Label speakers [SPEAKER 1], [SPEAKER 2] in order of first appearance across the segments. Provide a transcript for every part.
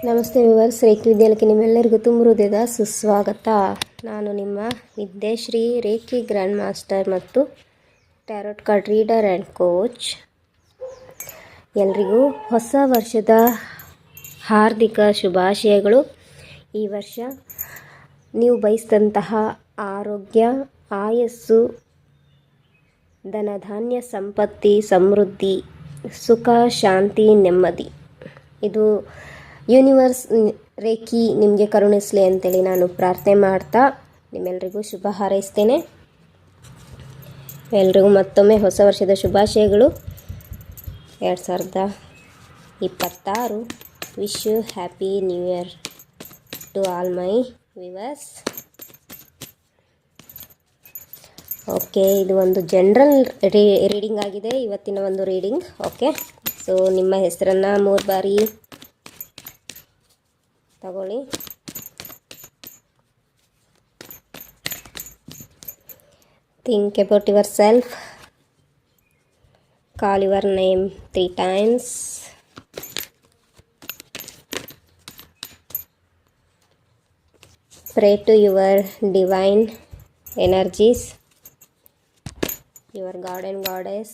[SPEAKER 1] ನಮಸ್ತೆ viewers, reiki ವಿದ್ಯಾಲಯಕ್ಕೆ ನಿಮ್ಮೆಲ್ಲರಿಗೂ ತುಂಬ ಹೃದಯದ ಸುಸ್ವಾಗತ. ನಾನು ನಿಮ್ಮ ವಿದ್ಯಾಶ್ರೀ, ರೇಖಿ ಗ್ರ್ಯಾಂಡ್ ಮಾಸ್ಟರ್ ಮತ್ತು tarot card reader and coach. ಎಲ್ರಿಗೂ ಹೊಸ ವರ್ಷದ ಹಾರ್ದಿಕ ಶುಭಾಶಯಗಳು. ಈ ವರ್ಷ ನೀವು ಬಯಸಿದಂತಹ ಆರೋಗ್ಯ, ಆಯಸ್ಸು, ಧನಧಾನ್ಯ, ಸಂಪತ್ತಿ, ಸಮೃದ್ಧಿ, ಸುಖ, ಶಾಂತಿ, ನೆಮ್ಮದಿ ಇದು ಯೂನಿವರ್ಸ್ ರೇಖಿ ನಿಮಗೆ ಕರುಣಿಸಲಿ ಅಂತೇಳಿ ನಾನು ಪ್ರಾರ್ಥನೆ ಮಾಡ್ತಾ ನಿಮ್ಮೆಲ್ಲರಿಗೂ ಶುಭ ಹಾರೈಸ್ತೇನೆ. ಎಲ್ರಿಗೂ ಮತ್ತೊಮ್ಮೆ ಹೊಸ ವರ್ಷದ ಶುಭಾಶಯಗಳು. 2026 wish you happy new year to all my viewers. Okay, ಇದು ಒಂದು ಜನರಲ್ ರೀಡಿಂಗ್ ಆಗಿದೆ, ಇವತ್ತಿನ ಒಂದು ರೀಡಿಂಗ್. ಓಕೆ, ಸೊ ನಿಮ್ಮ ಹೆಸರನ್ನು 3 ಬಾರಿ ತಗೊಳ್ಳಿ. Think about your self. Call your name 3 times. Pray to your divine energies, your God and Goddess.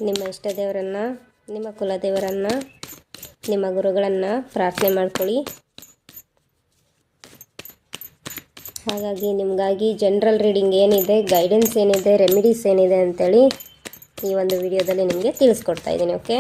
[SPEAKER 1] ನಿಮ್ಮ ಇಷ್ಟ ದೇವರನ್ನು, ನಿಮ್ಮ ಕುಲದೇವರನ್ನು, ನಿಮ್ಮ ಗುರುಗಳನ್ನು ಪ್ರಾರ್ಥನೆ ಮಾಡ್ಕೊಳ್ಳಿ. ಹಾಗಾಗಿ ನಿಮಗಾಗಿ ಜನರಲ್ ರೀಡಿಂಗ್ ಏನಿದೆ, ಗೈಡೆನ್ಸ್ ಏನಿದೆ, ರೆಮಿಡೀಸ್ ಏನಿದೆ ಅಂತೇಳಿ ಈ ಒಂದು ವಿಡಿಯೋದಲ್ಲಿ ನಿಮಗೆ ತಿಳಿಸ್ಕೊಡ್ತಾ ಇದ್ದೀನಿ. ಓಕೆ,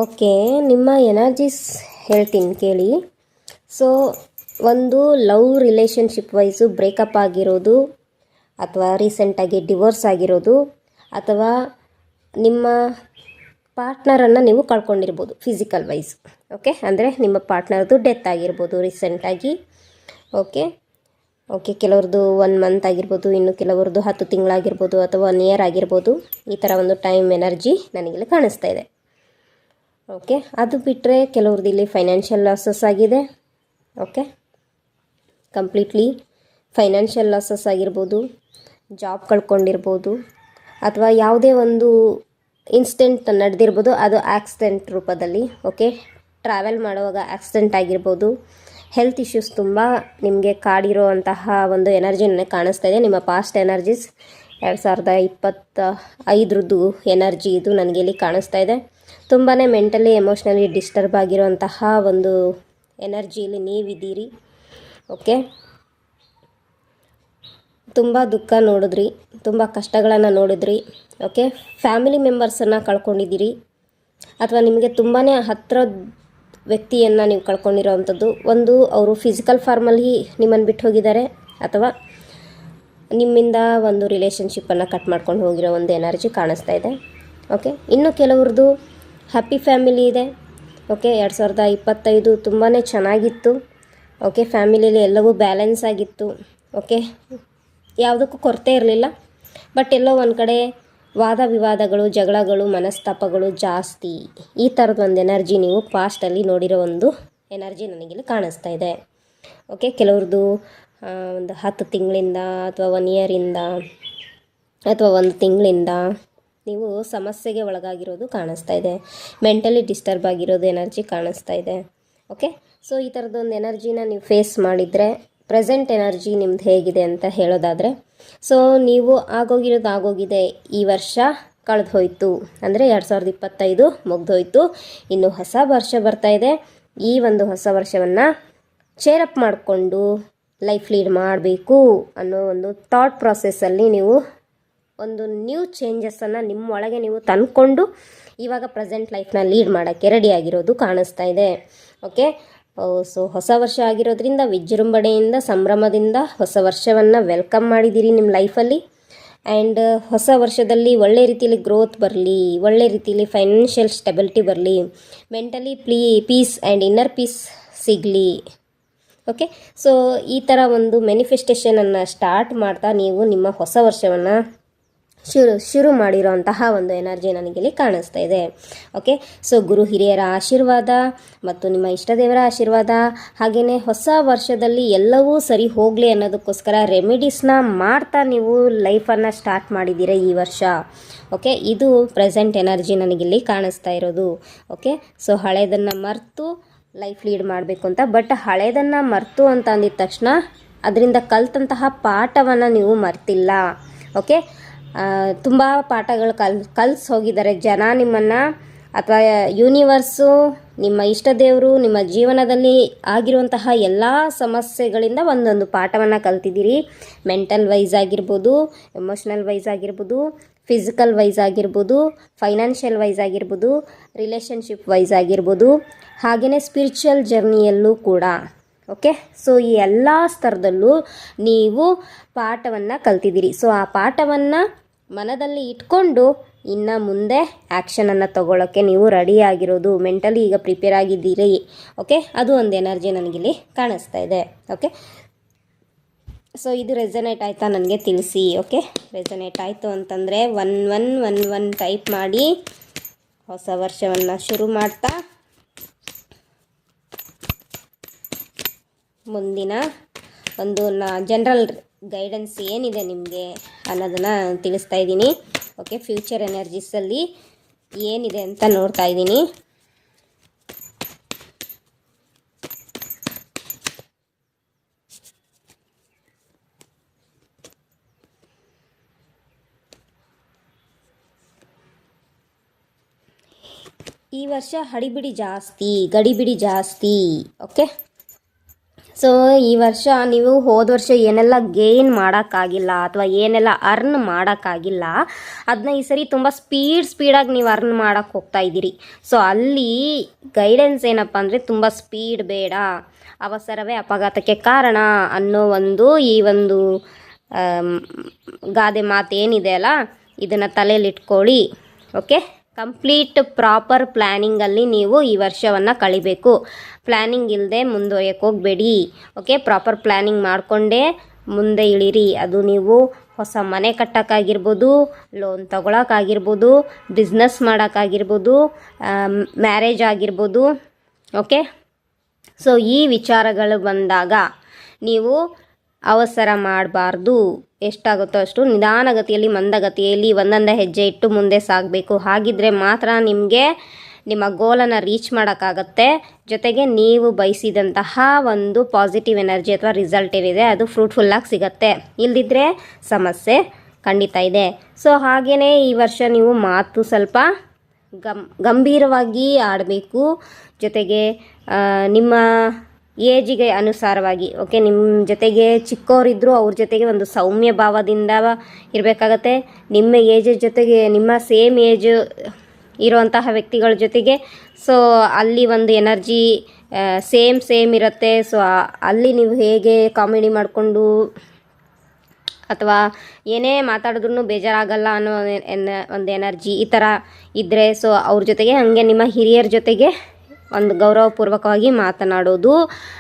[SPEAKER 1] ಓಕೆ, ನಿಮ್ಮ ಎನರ್ಜೀಸ್ ಹೇಳ್ತೀನಿ ಕೇಳಿ. ಸೊ ಒಂದು ಲವ್ ರಿಲೇಷನ್ಶಿಪ್ ವೈಸು ಬ್ರೇಕಪ್ ಆಗಿರೋದು, ಅಥವಾ ರೀಸೆಂಟಾಗಿ ಡಿವೋರ್ಸ್ ಆಗಿರೋದು, ಅಥವಾ ನಿಮ್ಮ ಪಾರ್ಟ್ನರನ್ನು ನೀವು ಕಳ್ಕೊಂಡಿರ್ಬೋದು ಫಿಸಿಕಲ್ ವೈಸ್. ಓಕೆ, ಅಂದರೆ ನಿಮ್ಮ ಪಾರ್ಟ್ನರ್ದು ಡೆತ್ ಆಗಿರ್ಬೋದು ರೀಸೆಂಟಾಗಿ. ಓಕೆ, ಕೆಲವ್ರದ್ದು 1 ಮಂತ್ ಆಗಿರ್ಬೋದು, ಇನ್ನು ಕೆಲವ್ರದ್ದು 10 ತಿಂಗಳಾಗಿರ್ಬೋದು, ಅಥವಾ 1 year ಆಗಿರ್ಬೋದು. ಈ ಥರ ಒಂದು ಟೈಮ್ ಎನರ್ಜಿ ನನಗಿಲ್ಲಿ ಕಾಣಿಸ್ತಾ ಇದೆ. ಓಕೆ, ಅದು ಬಿಟ್ಟರೆ ಕೆಲವ್ರದ್ದು ಇಲ್ಲಿ ಫೈನಾನ್ಷಿಯಲ್ ಲಾಸಸ್ ಆಗಿದೆ. ಓಕೆ, ಕಂಪ್ಲೀಟ್ಲಿ ಫೈನಾನ್ಷಿಯಲ್ ಲಾಸಸ್ ಆಗಿರ್ಬೋದು, ಜಾಬ್ ಕಳ್ಕೊಂಡಿರ್ಬೋದು, ಅಥವಾ ಯಾವುದೇ ಒಂದು ಇನ್ಸಿಡೆಂಟ್ ನಡೆದಿರ್ಬೋದು, ಅದು ಆಕ್ಸಿಡೆಂಟ್ ರೂಪದಲ್ಲಿ. ಓಕೆ, ಟ್ರಾವೆಲ್ ಮಾಡುವಾಗ ಆಕ್ಸಿಡೆಂಟ್ ಆಗಿರ್ಬೋದು. ಹೆಲ್ತ್ ಇಶ್ಯೂಸ್ ತುಂಬ ನಿಮಗೆ ಕಾಡಿರೋ ಅಂತಹ ಒಂದು ಎನರ್ಜಿ ನನಗೆ ಕಾಣಿಸ್ತಾ ಇದೆ. ನಿಮ್ಮ ಪಾಸ್ಟ್ ಎನರ್ಜೀಸ್ 2025 ಎನರ್ಜಿ ಇದು ನನಗೆ ಇಲ್ಲಿ ಕಾಣಿಸ್ತಾ ಇದೆ. ತುಂಬಾ ಮೆಂಟಲಿ ಎಮೋಷ್ನಲಿ ಡಿಸ್ಟರ್ಬ್ ಆಗಿರುವಂತಹ ಒಂದು ಎನರ್ಜಿಯಲ್ಲಿ ನೀವಿದ್ದೀರಿ. ಓಕೆ, ತುಂಬ ದುಃಖ ನೋಡಿದ್ರಿ, ತುಂಬ ಕಷ್ಟಗಳನ್ನು ನೋಡಿದ್ರಿ. ಓಕೆ, ಫ್ಯಾಮಿಲಿ ಮೆಂಬರ್ಸನ್ನು ಕಳ್ಕೊಂಡಿದ್ದೀರಿ, ಅಥವಾ ನಿಮಗೆ ತುಂಬಾ ಹತ್ತಿರದ ವ್ಯಕ್ತಿಯನ್ನು ನೀವು ಕಳ್ಕೊಂಡಿರೋವಂಥದ್ದು. ಒಂದು ಅವರು ಫಿಸಿಕಲ್ ಫಾರ್ಮಲ್ಲಿ ನಿಮ್ಮನ್ನು ಬಿಟ್ಟು ಹೋಗಿದ್ದಾರೆ, ಅಥವಾ ನಿಮ್ಮಿಂದ ಒಂದು ರಿಲೇಷನ್ಶಿಪ್ಪನ್ನು ಕಟ್ ಮಾಡ್ಕೊಂಡು ಹೋಗಿರೋ ಒಂದು ಎನರ್ಜಿ ಕಾಣಿಸ್ತಾ ಇದೆ. ಓಕೆ, ಇನ್ನು ಕೆಲವ್ರದ್ದು ಹ್ಯಾಪಿ ಫ್ಯಾಮಿಲಿ ಇದೆ. ಓಕೆ, 2025 ತುಂಬಾ ಚೆನ್ನಾಗಿತ್ತು. ಓಕೆ, ಫ್ಯಾಮಿಲಿಯಲ್ಲಿ ಎಲ್ಲವೂ ಬ್ಯಾಲೆನ್ಸ್ ಆಗಿತ್ತು. ಓಕೆ, ಯಾವುದಕ್ಕೂ ಕೊರತೆ ಇರಲಿಲ್ಲ. ಬಟ್ ಎಲ್ಲೋ ಒಂದು ಕಡೆ ವಾದ ವಿವಾದಗಳು, ಜಗಳಗಳು, ಮನಸ್ತಾಪಗಳು ಜಾಸ್ತಿ. ಈ ಥರದ ಒಂದು ಎನರ್ಜಿ ನೀವು ಪಾಸ್ಟಲ್ಲಿ ನೋಡಿರೋ ಒಂದು ಎನರ್ಜಿ ನನಗಿಲ್ಲಿ ಕಾಣಿಸ್ತಾ ಇದೆ. ಓಕೆ, ಕೆಲವ್ರದ್ದು ಒಂದು 10 ತಿಂಗಳಿಂದ, ಅಥವಾ 1 year-ಇಂದ, ಅಥವಾ 1 ತಿಂಗಳಿಂದ ನೀವು ಸಮಸ್ಯೆಗೆ ಒಳಗಾಗಿರೋದು ಕಾಣಿಸ್ತಾ ಇದೆ. ಮೆಂಟಲಿ ಡಿಸ್ಟರ್ಬ್ ಆಗಿರೋದು ಎನರ್ಜಿ ಕಾಣಿಸ್ತಾ ಇದೆ. ಓಕೆ, ಸೊ ಈ ಥರದೊಂದು ಎನರ್ಜಿನ ನೀವು ಫೇಸ್ ಮಾಡಿದರೆ, ಪ್ರೆಸೆಂಟ್ ಎನರ್ಜಿ ನಿಮ್ದು ಹೇಗಿದೆ ಅಂತ ಹೇಳೋದಾದರೆ, ಸೊ ನೀವು ಆಗೋಗಿರೋದು ಆಗೋಗಿದೆ. ಈ ವರ್ಷ ಕಳೆದು ಹೋಯಿತು, ಅಂದರೆ 2025 ಮುಗ್ದೋಯ್ತು. ಇನ್ನು ಹೊಸ ವರ್ಷ ಬರ್ತಾ ಇದೆ. ಈ ಒಂದು ಹೊಸ ವರ್ಷವನ್ನು ಚೇರಪ್ ಮಾಡಿಕೊಂಡು ಲೈಫ್ ಲೀಡ್ ಮಾಡಬೇಕು ಅನ್ನೋ ಒಂದು ಥಾಟ್ ಪ್ರಾಸೆಸ್ಸಲ್ಲಿ ನೀವು ಒಂದು ನ್ಯೂ ಚೇಂಜಸ್ಸನ್ನು ನಿಮ್ಮೊಳಗೆ ನೀವು ತಂದ್ಕೊಂಡು ಇವಾಗ ಪ್ರೆಸೆಂಟ್ ಲೈಫ್ನ ಲೀಡ್ ಮಾಡೋಕ್ಕೆ ರೆಡಿಯಾಗಿರೋದು ಕಾಣಿಸ್ತಾ ಇದೆ. ಓಕೆ, ಸೊ ಹೊಸ ವರ್ಷ ಆಗಿರೋದ್ರಿಂದ ವಿಜೃಂಭಣೆಯಿಂದ ಸಂಭ್ರಮದಿಂದ ಹೊಸ ವರ್ಷವನ್ನು ವೆಲ್ಕಮ್ ಮಾಡಿದ್ದೀರಿ ನಿಮ್ಮ ಲೈಫಲ್ಲಿ. ಆ್ಯಂಡ್ ಹೊಸ ವರ್ಷದಲ್ಲಿ ಒಳ್ಳೆ ರೀತಿಯಲ್ಲಿ ಗ್ರೋತ್ ಬರಲಿ, ಒಳ್ಳೆ ರೀತಿಯಲ್ಲಿ ಫೈನಾನ್ಷಿಯಲ್ ಸ್ಟೆಬಿಲಿಟಿ ಬರಲಿ, mentally peace and inner peace ಸಿಗಲಿ. ಓಕೆ, ಸೊ ಈ ಥರ ಒಂದು ಮ್ಯಾನಿಫೆಸ್ಟೇಷನನ್ನು ಸ್ಟಾರ್ಟ್ ಮಾಡ್ತಾ ನೀವು ನಿಮ್ಮ ಹೊಸ ವರ್ಷವನ್ನು ಶುರು ಮಾಡಿರೋಂತಹ ಒಂದು ಎನರ್ಜಿ ನನಗಿಲ್ಲಿ ಕಾಣಿಸ್ತಾ ಇದೆ. ಓಕೆ, ಸೊ ಗುರು ಹಿರಿಯರ ಆಶೀರ್ವಾದ ಮತ್ತು ನಿಮ್ಮ ಇಷ್ಟದೇವರ ಆಶೀರ್ವಾದ, ಹಾಗೆಯೇ ಹೊಸ ವರ್ಷದಲ್ಲಿ ಎಲ್ಲವೂ ಸರಿ ಹೋಗಲಿ ಅನ್ನೋದಕ್ಕೋಸ್ಕರ ರೆಮಿಡೀಸ್ನ ಮಾಡ್ತಾ ನೀವು ಲೈಫನ್ನು ಸ್ಟಾರ್ಟ್ ಮಾಡಿದ್ದೀರ ಈ ವರ್ಷ. ಓಕೆ, ಇದು ಪ್ರೆಸೆಂಟ್ ಎನರ್ಜಿ ನನಗಿಲ್ಲಿ ಕಾಣಿಸ್ತಾ ಇರೋದು. ಓಕೆ, ಸೊ ಹಳೆಯದನ್ನು ಮರೆತು ಲೈಫ್ ಲೀಡ್ ಮಾಡಬೇಕು ಅಂತ. ಬಟ್ ಹಳೆಯದನ್ನು ಮರೆತು ಅಂತ ಅಂದಿದ ತಕ್ಷಣ ಅದರಿಂದ ಕಲ್ತಂತಹ ಪಾಠವನ್ನು ನೀವು ಮರ್ತಿಲ್ಲ. ಓಕೆ, ತುಂಬ ಪಾಠಗಳು ಕಲಿಸಿ ಹೋಗಿದ್ದಾರೆ ಜನ ನಿಮ್ಮನ್ನು, ಅಥವಾ ಯೂನಿವರ್ಸು, ನಿಮ್ಮ ಇಷ್ಟ ದೇವರು ನಿಮ್ಮ ಜೀವನದಲ್ಲಿ ಆಗಿರುವಂತಹ ಎಲ್ಲ ಸಮಸ್ಯೆಗಳಿಂದ ಒಂದೊಂದು ಪಾಠವನ್ನು ಕಲ್ತಿದ್ದೀರಿ. ಮೆಂಟಲ್ ವೈಸ್ ಆಗಿರ್ಬೋದು, ಎಮೋಷ್ನಲ್ ವೈಸ್ ಆಗಿರ್ಬೋದು, ಫಿಸಿಕಲ್ ವೈಸ್ ಆಗಿರ್ಬೋದು, ಫೈನಾನ್ಷಿಯಲ್ ವೈಸ್ ಆಗಿರ್ಬೋದು, ರಿಲೇಷನ್ಶಿಪ್ ವೈಸ್ ಆಗಿರ್ಬೋದು, ಹಾಗೆಯೇ ಸ್ಪಿರಿಚುವಲ್ ಜರ್ನಿಯಲ್ಲೂ ಕೂಡ. ಓಕೆ, ಸೊ ಈ ಎಲ್ಲ ಸ್ತರದಲ್ಲೂ ನೀವು ಪಾಠವನ್ನು ಕಲ್ತಿದ್ದೀರಿ. ಸೊ ಆ ಪಾಠವನ್ನು ಮನದಲ್ಲಿ ಇಟ್ಕೊಂಡು ಇನ್ನು ಮುಂದೆ ಆ್ಯಕ್ಷನನ್ನು ತಗೊಳ್ಳೋಕ್ಕೆ ನೀವು ರೆಡಿ ಆಗಿರೋದು, ಮೆಂಟಲಿ ಈಗ ಪ್ರಿಪೇರ್ ಆಗಿದ್ದೀರಿ. ಓಕೆ, ಅದು ಒಂದು ಎನರ್ಜಿ ನನಗಿಲ್ಲಿ ಕಾಣಿಸ್ತಾ ಇದೆ. ಓಕೆ, ಸೊ ಇದು ರೆಸನೇಟ್ ಆಯಿತಾ ನನಗೆ ತಿಳಿಸಿ. ಓಕೆ, ರೆಸನೇಟ್ ಆಯಿತು ಅಂತಂದರೆ 1111 ಟೈಪ್ ಮಾಡಿ ಹೊಸ ವರ್ಷವನ್ನು ಶುರು ಮಾಡ್ತಾ ಮುಂದಿನ ಒಂದು ಜನರಲ್ ಗೈಡೆನ್ಸ್ ಏನಿದೆ ನಿಮಗೆ ಅನ್ನೋದನ್ನು ತಿಳಿಸ್ತಾ ಇದ್ದೀನಿ. ಓಕೆ, ಫ್ಯೂಚರ್ ಎನರ್ಜೀಸಲ್ಲಿ ಏನಿದೆ ಅಂತ ನೋಡ್ತಾ ಇದ್ದೀನಿ. ಈ ವರ್ಷ ಹಡಿಬಿಡಿ ಜಾಸ್ತಿ, ಗಡಿಬಿಡಿ ಜಾಸ್ತಿ. ಓಕೆ, ಸೊ ಈ ವರ್ಷ ನೀವು ಹೋದ ವರ್ಷ ಏನೆಲ್ಲ ಗೇನ್ ಮಾಡೋಕ್ಕಾಗಿಲ್ಲ ಅಥವಾ ಏನೆಲ್ಲ ಅರ್ನ್ ಮಾಡೋಕ್ಕಾಗಿಲ್ಲ ಅದನ್ನ ಈ ಸರಿ ತುಂಬ ಸ್ಪೀಡಾಗಿ ನೀವು ಅರ್ನ್ ಮಾಡೋಕ್ಕೆ ಹೋಗ್ತಾ ಇದ್ದೀರಿ. ಸೊ ಅಲ್ಲಿ ಗೈಡೆನ್ಸ್ ಏನಪ್ಪ ಅಂದರೆ ತುಂಬ ಸ್ಪೀಡ್ ಬೇಡ, ಅವಸರವೇ ಅಪಘಾತಕ್ಕೆ ಕಾರಣ ಅನ್ನೋ ಈ ಒಂದು ಗಾದೆ ಮಾತೇನಿದೆ ಅಲ್ಲ, ಇದನ್ನು ತಲೆಯಲ್ಲಿಟ್ಕೊಳ್ಳಿ. ಓಕೆ, ಕಂಪ್ಲೀಟ್ ಪ್ರಾಪರ್ ಪ್ಲ್ಯಾನಿಂಗಲ್ಲಿ ನೀವು ಈ ವರ್ಷವನ್ನು ಕಳಿಬೇಕು. ಪ್ಲ್ಯಾನಿಂಗ್ ಇಲ್ಲದೆ ಮುಂದುವರಿಯಕ್ಕೆ ಹೋಗಬೇಡಿ. ಓಕೆ, ಪ್ರಾಪರ್ ಪ್ಲ್ಯಾನಿಂಗ್ ಮಾಡಿಕೊಂಡೇ ಮುಂದೆ ಇಳಿರಿ. ಅದು ನೀವು ಹೊಸ ಮನೆ ಕಟ್ಟೋಕ್ಕಾಗಿರ್ಬೋದು, ಲೋನ್ ತಗೊಳಕ್ಕಾಗಿರ್ಬೋದು, ಬಿಸ್ನೆಸ್ ಮಾಡೋಕ್ಕಾಗಿರ್ಬೋದು, ಮ್ಯಾರೇಜ್ ಆಗಿರ್ಬೋದು. ಓಕೆ, ಸೊ ಈ ವಿಚಾರಗಳು ಬಂದಾಗ ನೀವು ಅವಸರ ಮಾಡಬಾರ್ದು. ಎಷ್ಟಾಗುತ್ತೋ ಅಷ್ಟು ನಿಧಾನಗತಿಯಲ್ಲಿ, ಮಂದಗತಿಯಲ್ಲಿ ಒಂದೊಂದೇ ಹೆಜ್ಜೆ ಇಟ್ಟು ಮುಂದೆ ಸಾಗಬೇಕು. ಹಾಗಿದ್ರೆ ಮಾತ್ರ ನಿಮಗೆ ನಿಮ್ಮ ಗೋಲನ್ನು ರೀಚ್ ಮಾಡೋಕ್ಕಾಗತ್ತೆ. ಜೊತೆಗೆ ನೀವು ಬಯಸಿದಂತಹ ಒಂದು ಪಾಸಿಟಿವ್ ಎನರ್ಜಿ ಅಥವಾ ರಿಸಲ್ಟ್ ಏನಿದೆ ಅದು ಫ್ರೂಟ್ಫುಲ್ಲಾಗಿ ಸಿಗತ್ತೆ. ಇಲ್ಲದಿದ್ದರೆ ಸಮಸ್ಯೆ ಖಂಡಿತ ಇದೆ. ಸೊ ಹಾಗೆಯೇ ಈ ವರ್ಷ ನೀವು ಮಾತು ಸ್ವಲ್ಪ ಗಂಭೀರವಾಗಿ ಆಡಬೇಕು. ಜೊತೆಗೆ ನಿಮ್ಮ ಏಜಿಗೆ ಅನುಸಾರವಾಗಿ, ಓಕೆ, ನಿಮ್ಮ ಜೊತೆಗೆ ಚಿಕ್ಕವರಿದ್ದರೂ ಅವ್ರ ಜೊತೆಗೆ ಒಂದು ಸೌಮ್ಯ ಭಾವದಿಂದ ಇರಬೇಕಾಗತ್ತೆ. ನಿಮ್ಮ ಏಜ್ ಜೊತೆಗೆ ನಿಮ್ಮ ಸೇಮ್ ಏಜ್ ಇರುವಂತಹ ವ್ಯಕ್ತಿಗಳ ಜೊತೆಗೆ ಸೊ ಅಲ್ಲಿ ಒಂದು ಎನರ್ಜಿ ಸೇಮ್ ಇರುತ್ತೆ. ಸೊ ಅಲ್ಲಿ ನೀವು ಹೇಗೆ ಕಾಮಿಡಿ ಮಾಡಿಕೊಂಡು ಅಥವಾ ಏನೇ ಮಾತಾಡಿದ್ರೂ ಬೇಜಾರಾಗಲ್ಲ ಅನ್ನೋ ಒಂದು ಎನರ್ಜಿ ಈ ಥರ ಇದ್ದರೆ, ಸೊ ಅವ್ರ ಜೊತೆಗೆ ಹಾಗೆ ನಿಮ್ಮ ಹಿರಿಯರ ಜೊತೆಗೆ ಒಂದು ಗೌರವಪೂರ್ವಕವಾಗಿ ಮಾತನಾಡೋದು.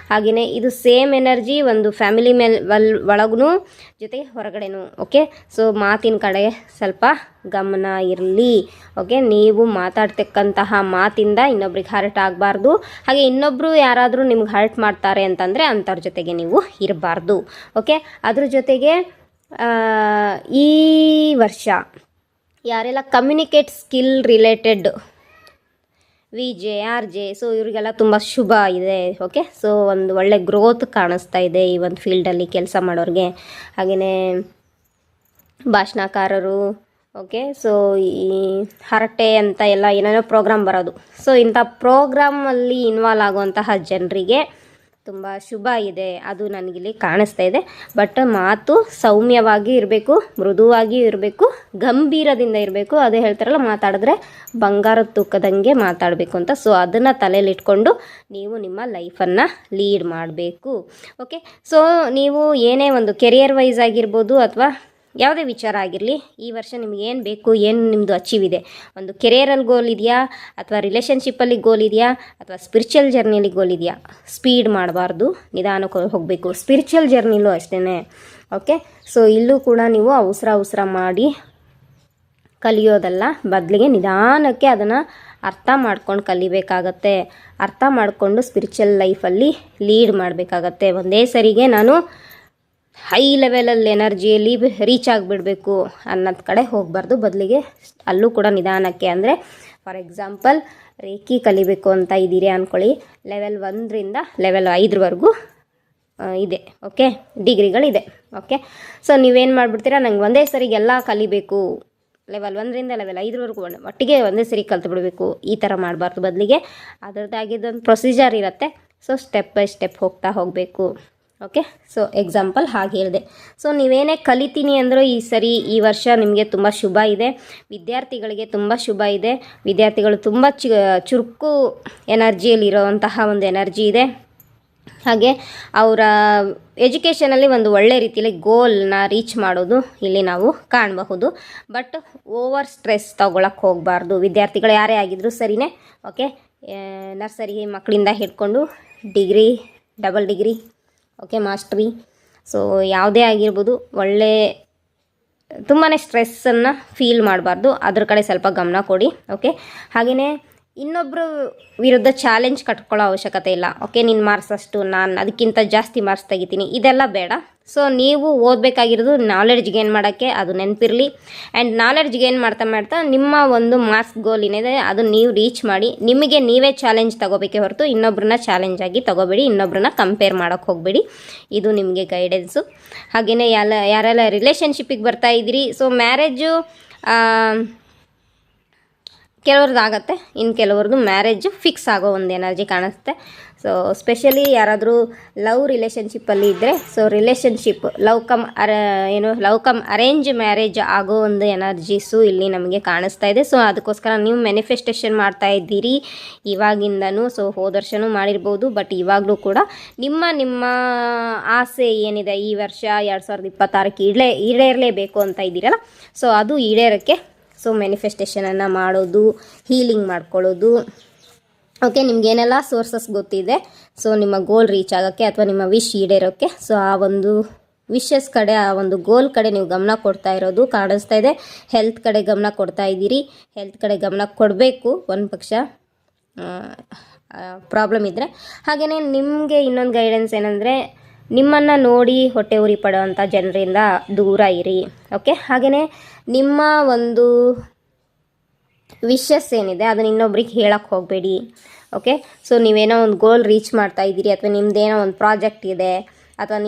[SPEAKER 1] ಹಾಗೆಯೇ ಇದು ಸೇಮ್ ಎನರ್ಜಿ ಒಂದು ಫ್ಯಾಮಿಲಿ ಒಳಗೂ ಜೊತೆಗೆ ಹೊರಗಡೆನೂ. ಓಕೆ, ಸೊ ಮಾತಿನ ಕಡೆ ಸ್ವಲ್ಪ ಗಮನ ಇರಲಿ. ಓಕೆ, ನೀವು ಮಾತಾಡ್ತಕ್ಕಂತಹ ಮಾತಿಂದ ಇನ್ನೊಬ್ರಿಗೆ ಹರ್ಟ್ ಆಗಬಾರ್ದು. ಹಾಗೆ ಇನ್ನೊಬ್ಬರು ಯಾರಾದರೂ ನಿಮ್ಗೆ ಹರ್ಟ್ ಮಾಡ್ತಾರೆ ಅಂತಂದರೆ ಅಂಥವ್ರ ಜೊತೆಗೆ ನೀವು ಇರಬಾರ್ದು. ಓಕೆ, ಅದ್ರ ಜೊತೆಗೆ ಈ ವರ್ಷ ಯಾರೆಲ್ಲ communicate skill related VJ RJ so ಇವರಿಗೆಲ್ಲ ತುಂಬ ಶುಭ ಇದೆ. ಓಕೆ, ಸೊ ಒಂದು ಒಳ್ಳೆ ಗ್ರೋತ್ ಕಾಣಿಸ್ತಾ ಇದೆ ಈ ಒಂದು ಫೀಲ್ಡಲ್ಲಿ ಕೆಲಸ ಮಾಡೋರಿಗೆ. ಹಾಗೆಯೇ ಭಾಷಣಕಾರರು, ಓಕೆ. ಸೊ ಈ ಹರಟೆ ಅಂತ ಎಲ್ಲ ಏನೇನೋ ಪ್ರೋಗ್ರಾಮ್ ಬರೋದು, ಸೊ ಇಂಥ ಪ್ರೋಗ್ರಾಮಲ್ಲಿ ಇನ್ವಾಲ್ವ್ ಆಗುವಂತಹ ಜನರಿಗೆ ತುಂಬ ಶುಭ ಇದೆ, ಅದು ನನಗಿಲ್ಲಿ ಕಾಣಿಸ್ತಾ ಇದೆ. ಬಟ್ ಮಾತು ಸೌಮ್ಯವಾಗಿ ಇರಬೇಕು, ಮೃದುವಾಗಿ ಇರಬೇಕು, ಗಂಭೀರದಿಂದ ಇರಬೇಕು. ಅದೇ ಹೇಳ್ತಾರಲ್ಲ, ಮಾತಾಡಿದ್ರೆ ಬಂಗಾರದ ತೂಕದಂಗೆ ಮಾತಾಡಬೇಕು ಅಂತ. ಸೊ ಅದನ್ನು ತಲೆಯಲ್ಲಿಟ್ಕೊಂಡು ನೀವು ನಿಮ್ಮ ಲೈಫನ್ನು ಲೀಡ್ ಮಾಡಬೇಕು. ಓಕೆ. ಸೊ ನೀವು ಏನೇ ಒಂದು ಕೆರಿಯರ್ ವೈಸ್ ಆಗಿರ್ಬೋದು ಅಥವಾ ಯಾವುದೇ ವಿಚಾರ ಆಗಿರಲಿ, ಈ ವರ್ಷ ನಿಮ್ಗೆ ಏನು ಬೇಕು, ಏನು ನಿಮ್ಮದು ಅಚೀವ್ ಇದೆ, ಒಂದು ಕೆರಿಯರಲ್ಲಿ ಗೋಲ್ ಇದೆಯಾ ಅಥವಾ ರಿಲೇಷನ್ಶಿಪ್ಪಲ್ಲಿ ಗೋಲ್ ಇದೆಯಾ ಅಥವಾ ಸ್ಪಿರಿಚುವಲ್ ಜರ್ನಿಯಲ್ಲಿ ಗೋಲ್ ಇದೆಯಾ, ಸ್ಪೀಡ್ ಮಾಡಬಾರ್ದು, ನಿಧಾನಕ್ಕೆ ಹೋಗಬೇಕು. ಸ್ಪಿರಿಚುವಲ್ ಜರ್ನಿಲೂ ಅಷ್ಟೇ. ಓಕೆ. ಸೊ ಇಲ್ಲೂ ಕೂಡ ನೀವು ಅವಸರ ಮಾಡಿ ಕಲಿಯೋದಲ್ಲ, ಬದಲಿಗೆ ನಿಧಾನಕ್ಕೆ ಅದನ್ನು ಅರ್ಥ ಮಾಡ್ಕೊಂಡು ಕಲಿಬೇಕಾಗತ್ತೆ. ಅರ್ಥ ಮಾಡಿಕೊಂಡು ಸ್ಪಿರಿಚುವಲ್ ಲೈಫಲ್ಲಿ ಲೀಡ್ ಮಾಡಬೇಕಾಗತ್ತೆ. ಒಂದೇ ಸರಿಗೆ ನಾನು ಹೈ ಲೆವೆಲಲ್ಲಿ ಎನರ್ಜಿಯಲ್ಲಿ ರೀಚ್ ಆಗಿಬಿಡಬೇಕು ಅನ್ನೋದು ಕಡೆ ಹೋಗಬಾರ್ದು, ಬದಲಿಗೆ ಅಲ್ಲೂ ಕೂಡ ನಿಧಾನಕ್ಕೆ. ಅಂದರೆ ಫಾರ್ ಎಕ್ಸಾಂಪಲ್ ರೇಖಿ ಕಲಿಬೇಕು ಅಂತ ಇದ್ದೀರಿ ಅಂದ್ಕೊಳ್ಳಿ, ಲೆವೆಲ್ 1ರಿಂದ ಲೆವೆಲ್ 5ವರೆಗೂ ಇದೆ. ಓಕೆ, ಡಿಗ್ರಿಗಳಿದೆ. ಓಕೆ. ಸೊ ನೀವೇನು ಮಾಡಿಬಿಡ್ತೀರಾ, ನಂಗೆ ಒಂದೇ ಸರಿಗೆ ಎಲ್ಲ ಕಲಿಬೇಕು, ಲೆವೆಲ್ 1ರಿಂದ ಲೆವೆಲ್ 5ವರೆಗೂ ಒಟ್ಟಿಗೆ ಒಂದೇ ಸರಿ ಕಲ್ತು ಬಿಡಬೇಕು, ಈ ಥರ ಮಾಡಬಾರ್ದು. ಬದಲಿಗೆ ಅದರದ್ದಾಗಿದ್ದೊಂದು ಪ್ರೊಸೀಜರ್ ಇರುತ್ತೆ. ಸೊ ಸ್ಟೆಪ್ ಬೈ ಸ್ಟೆಪ್ ಹೋಗ್ತಾ ಹೋಗಬೇಕು. ಓಕೆ. ಸೊ ಎಕ್ಸಾಂಪಲ್ ಹಾಗೆ ಹೇಳಿದೆ. ಸೊ ನೀವೇನೇ ಕಲಿತೀನಿ ಅಂದರೂ ಈ ವರ್ಷ ನಿಮಗೆ ತುಂಬ ಶುಭ ಇದೆ. ವಿದ್ಯಾರ್ಥಿಗಳಿಗೆ ತುಂಬ ಶುಭ ಇದೆ. ವಿದ್ಯಾರ್ಥಿಗಳು ತುಂಬ ಚುರುಕು ಎನರ್ಜಿಯಲ್ಲಿರೋವಂತಹ ಒಂದು ಎನರ್ಜಿ ಇದೆ. ಹಾಗೆ ಅವರ ಎಜುಕೇಷನಲ್ಲಿ ಒಂದು ಒಳ್ಳೆ ರೀತಿಯಲ್ಲಿ ಗೋಲ್ನ ರೀಚ್ ಮಾಡೋದು ಇಲ್ಲಿ ನಾವು ಕಾಣಬಹುದು. ಬಟ್ ಓವರ್ ಸ್ಟ್ರೆಸ್ ತಗೊಳಕ್ಕೆ ಹೋಗಬಾರ್ದು. ವಿದ್ಯಾರ್ಥಿಗಳು ಯಾರೇ ಆಗಿದ್ರೂ ಸರಿಯೇ. ಓಕೆ. ನರ್ಸರಿ ಮಕ್ಕಳಿಂದ ಹಿಡ್ಕೊಂಡು degree, double degree, okay, mastery, so ಯಾವುದೇ ಆಗಿರ್ಬೋದು, ತುಂಬಾ ಸ್ಟ್ರೆಸ್ಸನ್ನು ಫೀಲ್ ಮಾಡಬಾರ್ದು. ಅದ್ರ ಕಡೆ ಸ್ವಲ್ಪ ಗಮನ ಕೊಡಿ. ಓಕೆ. ಹಾಗೆಯೇ ಇನ್ನೊಬ್ಬರು ವಿರುದ್ಧ ಚಾಲೆಂಜ್ ಕಟ್ಕೊಳ್ಳೋ ಅವಶ್ಯಕತೆ ಇಲ್ಲ. ಓಕೆ, ನಿನ್ನ ಮಾರ್ಕ್ಸ್ ಅಷ್ಟು, ನಾನು ಅದಕ್ಕಿಂತ ಜಾಸ್ತಿ ಮಾರ್ಕ್ಸ್ ತೆಗಿತೀನಿ, ಇದೆಲ್ಲ ಬೇಡ. ಸೊ ನೀವು ಓದಬೇಕಾಗಿರೋದು ನಾಲೆಡ್ಜ್ ಗೇನ್ ಮಾಡೋಕ್ಕೆ, ಅದು ನೆನಪಿರಲಿ. ಆ್ಯಂಡ್ ನಾಲೆಡ್ಜ್ ಗೇನ್ ಮಾಡ್ತಾ ನಿಮ್ಮ ಒಂದು ಮಾರ್ಕ್ಸ್ ಗೋಲ್ ಏನಿದೆ ಅದು ನೀವು ರೀಚ್ ಮಾಡಿ. ನಿಮಗೆ ನೀವೇ ಚಾಲೆಂಜ್ ತಗೋಬೇಕೇ ಹೊರತು ಇನ್ನೊಬ್ಬರನ್ನ ಚಾಲೆಂಜ್ ಆಗಿ ತಗೋಬೇಡಿ, ಇನ್ನೊಬ್ಬರನ್ನ ಕಂಪೇರ್ ಮಾಡೋಕ್ಕೆ ಹೋಗಬೇಡಿ. ಇದು ನಿಮಗೆ ಗೈಡೆನ್ಸು. ಹಾಗೆಯೇ ಯಾರೆಲ್ಲ ರಿಲೇಷನ್ಶಿಪ್ಪಿಗೆ ಬರ್ತಾ ಇದ್ದೀರಿ, ಸೊ ಮ್ಯಾರೇಜು ಕೆಲವ್ರದ್ದು ಆಗುತ್ತೆ, ಇನ್ನು ಕೆಲವ್ರದ್ದು ಮ್ಯಾರೇಜ್ ಫಿಕ್ಸ್ ಆಗೋ ಒಂದು ಎನರ್ಜಿ ಕಾಣಿಸುತ್ತೆ. ಸೊ ಸ್ಪೆಷಲಿ ಯಾರಾದರೂ ಲವ್ ರಿಲೇಷನ್ಶಿಪ್ಪಲ್ಲಿ ಇದ್ದರೆ, so relationship love come arrange marriage ಆಗೋ ಒಂದು ಎನರ್ಜೀಸು ಇಲ್ಲಿ ನಮಗೆ ಕಾಣಿಸ್ತಾ ಇದೆ. ಸೊ ಅದಕ್ಕೋಸ್ಕರ ನೀವು ಮ್ಯಾನಿಫೆಸ್ಟೇಷನ್ ಮಾಡ್ತಾ ಇದ್ದೀರಿ ಇವಾಗಿಂದನೂ. ಸೊ ಹೋದ ವರ್ಷನೂ ಮಾಡಿರ್ಬೋದು, ಬಟ್ ಇವಾಗಲೂ ಕೂಡ ನಿಮ್ಮ ಆಸೆ ಏನಿದೆ ಈ ವರ್ಷ 2026ಕ್ಕೆ ಈಡೇರಲೇಬೇಕು ಅಂತ ಇದ್ದೀರಲ್ಲ, ಸೊ ಅದು ಈಡೇರೋಕ್ಕೆ ಸೊ ಮ್ಯಾನಿಫೆಸ್ಟೇಷನನ್ನು ಮಾಡೋದು, ಹೀಲಿಂಗ್ ಮಾಡ್ಕೊಳ್ಳೋದು. ಓಕೆ, ನಿಮಗೇನೆಲ್ಲ ಸೋರ್ಸಸ್ ಗೊತ್ತಿದೆ, ಸೊ ನಿಮ್ಮ ಗೋಲ್ ರೀಚ್ ಆಗೋಕ್ಕೆ ಅಥವಾ ನಿಮ್ಮ ವಿಶ್ ಈಡೇರೋಕ್ಕೆ, ಸೊ ಆ ಒಂದು ವಿಶಸ್ ಕಡೆ, ಆ ಒಂದು ಗೋಲ್ ಕಡೆ ನೀವು ಗಮನ ಕೊಡ್ತಾ ಇರೋದು ಕಾಣಿಸ್ತಾ ಇದೆ. ಹೆಲ್ತ್ ಕಡೆ ಗಮನ ಕೊಡ್ತಾ ಇದ್ದೀರಿ, ಹೆಲ್ತ್ ಕಡೆ ಗಮನ ಕೊಡಬೇಕು ಒಂದು ಪಕ್ಷ ಪ್ರಾಬ್ಲಮ್ ಇದ್ದರೆ. ಹಾಗೆಯೇ ನಿಮಗೆ ಇನ್ನೊಂದು ಗೈಡೆನ್ಸ್ ಏನಂದರೆ, ನಿಮ್ಮನ್ನು ನೋಡಿ ಹೊಟ್ಟೆ ಉರಿ ಪಡೋವಂಥ ಜನರಿಂದ ದೂರ ಇರಿ. ಓಕೆ. ಹಾಗೆಯೇ ನಿಮ್ಮ ಒಂದು ವಿಶಸ್ ಏನಿದೆ ಅದನ್ನು ಇನ್ನೊಬ್ರಿಗೆ ಹೇಳಕ್ಕೆ ಹೋಗಬೇಡಿ. ಓಕೆ. ಸೊ ನೀವೇನೋ ಒಂದು ಗೋಲ್ ರೀಚ್ ಮಾಡ್ತಾ ಇದ್ದೀರಿ, ಅಥವಾ ನಿಮ್ಮದೇನೋ ಒಂದು ಪ್ರಾಜೆಕ್ಟ್ ಇದೆ, ಅಥವಾ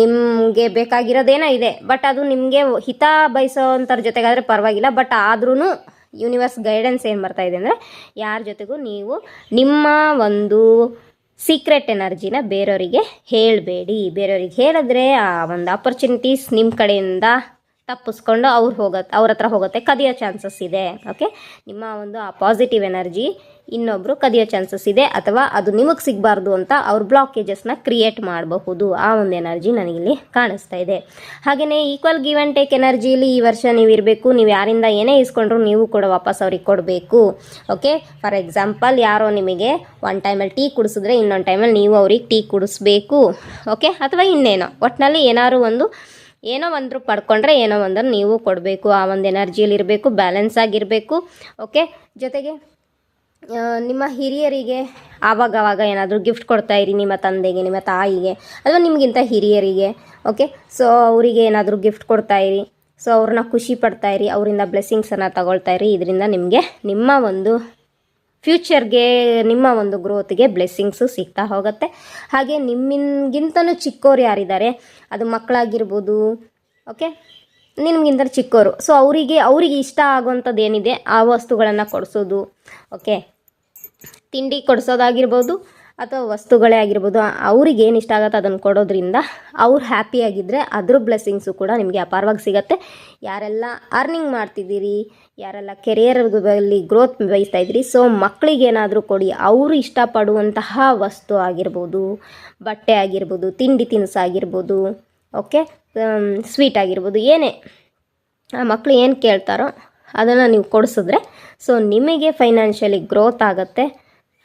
[SPEAKER 1] ನಿಮಗೆ ಬೇಕಾಗಿರೋದೇನೋ ಇದೆ, ಬಟ್ ಅದು ನಿಮಗೆ ಹಿತ ಬಯಸೋವಂಥರ ಜೊತೆಗಾದರೆ ಪರವಾಗಿಲ್ಲ. ಬಟ್ ಆದ್ರೂ ಯೂನಿವರ್ಸ್ ಗೈಡೆನ್ಸ್ ಏನು ಬರ್ತಾ ಇದೆ ಅಂದರೆ, ಯಾರ ಜೊತೆಗೂ ನೀವು ನಿಮ್ಮ ಒಂದು ಸೀಕ್ರೆಟ್ ಎನರ್ಜಿನ ಬೇರೆಯವರಿಗೆ ಹೇಳಬೇಡಿ. ಬೇರೆಯವ್ರಿಗೆ ಹೇಳಿದ್ರೆ ಆ ಒಂದು ಆಪರ್ಚುನಿಟೀಸ್ ನಿಮ್ಮ ಕಡೆಯಿಂದ ತಪ್ಪಿಸ್ಕೊಂಡು ಅವ್ರ ಹತ್ರ ಹೋಗುತ್ತೆ, ಕದಿಯೋ ಚಾನ್ಸಸ್ ಇದೆ. ಓಕೆ. ನಿಮ್ಮ ಒಂದು ಆ ಪಾಸಿಟಿವ್ ಎನರ್ಜಿ ಇನ್ನೊಬ್ಬರು ಕದಿಯೋ ಚಾನ್ಸಸ್ ಇದೆ, ಅಥವಾ ಅದು ನಿಮಗೆ ಸಿಗಬಾರ್ದು ಅಂತ ಅವ್ರ ಬ್ಲಾಕೇಜಸ್ನ ಕ್ರಿಯೇಟ್ ಮಾಡಬಹುದು. ಆ ಒಂದು ಎನರ್ಜಿ ನನಗಿಲ್ಲಿ ಕಾಣಿಸ್ತಾ ಇದೆ. ಹಾಗೆಯೇ ಈಕ್ವಲ್ ಗಿವ್ ಆ್ಯಂಡ್ ಟೇಕ್ ಎನರ್ಜಿಯಲ್ಲಿ ಈ ವರ್ಷ ನೀವು ಇರಬೇಕು. ನೀವು ಯಾರಿಂದ ಏನೇ ಇಸ್ಕೊಂಡ್ರು ನೀವು ಕೂಡ ವಾಪಸ್ ಅವ್ರಿಗೆ ಕೊಡಬೇಕು. ಓಕೆ. ಫಾರ್ ಎಕ್ಸಾಂಪಲ್, ಯಾರೋ ನಿಮಗೆ ಒಂದು ಟೈಮಲ್ಲಿ ಟೀ ಕುಡಿಸಿದ್ರೆ ಇನ್ನೊಂದು ಟೈಮಲ್ಲಿ ನೀವು ಅವ್ರಿಗೆ ಟೀ ಕುಡಿಸ್ಬೇಕು. ಓಕೆ. ಅಥವಾ ಇನ್ನೇನೋ ಒಟ್ಟಿನಲ್ಲಿ ಏನೋ ಒಂದು ಪಡ್ಕೊಂಡ್ರೆ ಏನೋ ಒಂದನ್ನು ನೀವು ಕೊಡಬೇಕು. ಆ ಒಂದು ಎನರ್ಜಿಯಲ್ಲಿ ಇರಬೇಕು, ಬ್ಯಾಲೆನ್ಸ್ ಆಗಿರಬೇಕು. ಓಕೆ. ಜೊತೆಗೆ ನಿಮ್ಮ ಹಿರಿಯರಿಗೆ ಆವಾಗವಾಗ ಏನಾದರೂ ಗಿಫ್ಟ್ ಕೊಡ್ತಾ ಇರಿ, ನಿಮ್ಮ ತಂದೆಗೆ, ನಿಮ್ಮ ತಾಯಿಗೆ, ಅಥವಾ ನಿಮಗಿಂತ ಹಿರಿಯರಿಗೆ. ಓಕೆ. ಸೊ ಅವರಿಗೆ ಏನಾದರೂ ಗಿಫ್ಟ್ ಕೊಡ್ತಾ ಇರಿ, ಸೊ ಅವ್ರನ್ನ ಖುಷಿ ಪಡ್ತಾ ಇರಿ, ಅವರಿಂದ ಬ್ಲೆಸ್ಸಿಂಗ್ಸನ್ನು ತಗೊಳ್ತಾ ಇರಿ. ಇದರಿಂದ ನಿಮಗೆ ನಿಮ್ಮ ಒಂದು ಫ್ಯೂಚರ್ಗೆ, ನಿಮ್ಮ ಒಂದು ಗ್ರೋತ್ಗೆ ಬ್ಲೆಸ್ಸಿಂಗ್ಸು ಸಿಗ್ತಾ ಹೋಗುತ್ತೆ. ಹಾಗೆ ನಿಮ್ಮಿಗಿಂತನೂ ಚಿಕ್ಕವ್ರು ಯಾರಿದ್ದಾರೆ, ಅದು ಮಕ್ಕಳಾಗಿರ್ಬೋದು, ಓಕೆ, ನಿಮಗಿಂತ ಚಿಕ್ಕವರು. ಸೊ ಅವರಿಗೆ ಇಷ್ಟ ಆಗುವಂಥದ್ದು ಏನಿದೆ ಆ ವಸ್ತುಗಳನ್ನು ಕೊಡಿಸೋದು. ಓಕೆ, ತಿಂಡಿ ಕೊಡಿಸೋದಾಗಿರ್ಬೋದು ಅಥವಾ ವಸ್ತುಗಳೇ ಆಗಿರ್ಬೋದು, ಅವ್ರಿಗೆ ಏನು ಇಷ್ಟ ಆಗುತ್ತೆ ಅದನ್ನು ಕೊಡೋದ್ರಿಂದ ಅವ್ರು ಹ್ಯಾಪಿಯಾಗಿದ್ದರೆ ಅದ್ರ ಬ್ಲೆಸ್ಸಿಂಗ್ಸು ಕೂಡ ನಿಮಗೆ ಅಪಾರವಾಗಿ ಸಿಗುತ್ತೆ. ಯಾರೆಲ್ಲ ಅರ್ನಿಂಗ್ ಮಾಡ್ತಿದ್ದೀರಿ, ಯಾರೆಲ್ಲ ಕೆರಿಯರಲ್ಲಿ ಗ್ರೋತ್ ಬಯಸ್ತಾ ಇದ್ದೀರಿ, ಸೊ ಮಕ್ಕಳಿಗೇನಾದರೂ ಕೊಡಿ. ಅವರು ಇಷ್ಟಪಡುವಂತಹ ವಸ್ತು ಆಗಿರ್ಬೋದು, ಬಟ್ಟೆ ಆಗಿರ್ಬೋದು, ತಿಂಡಿ ತಿನಿಸು ಆಗಿರ್ಬೋದು, ಓಕೆ, ಸ್ವೀಟ್ ಆಗಿರ್ಬೋದು, ಏನೇ ಆ ಮಕ್ಕಳು ಏನು ಕೇಳ್ತಾರೋ ಅದನ್ನು ನೀವು ಕೊಡಿಸಿದ್ರೆ ಸೊ ನಿಮಗೆ ಫೈನಾನ್ಷಿಯಲಿ ಗ್ರೋತ್ ಆಗುತ್ತೆ,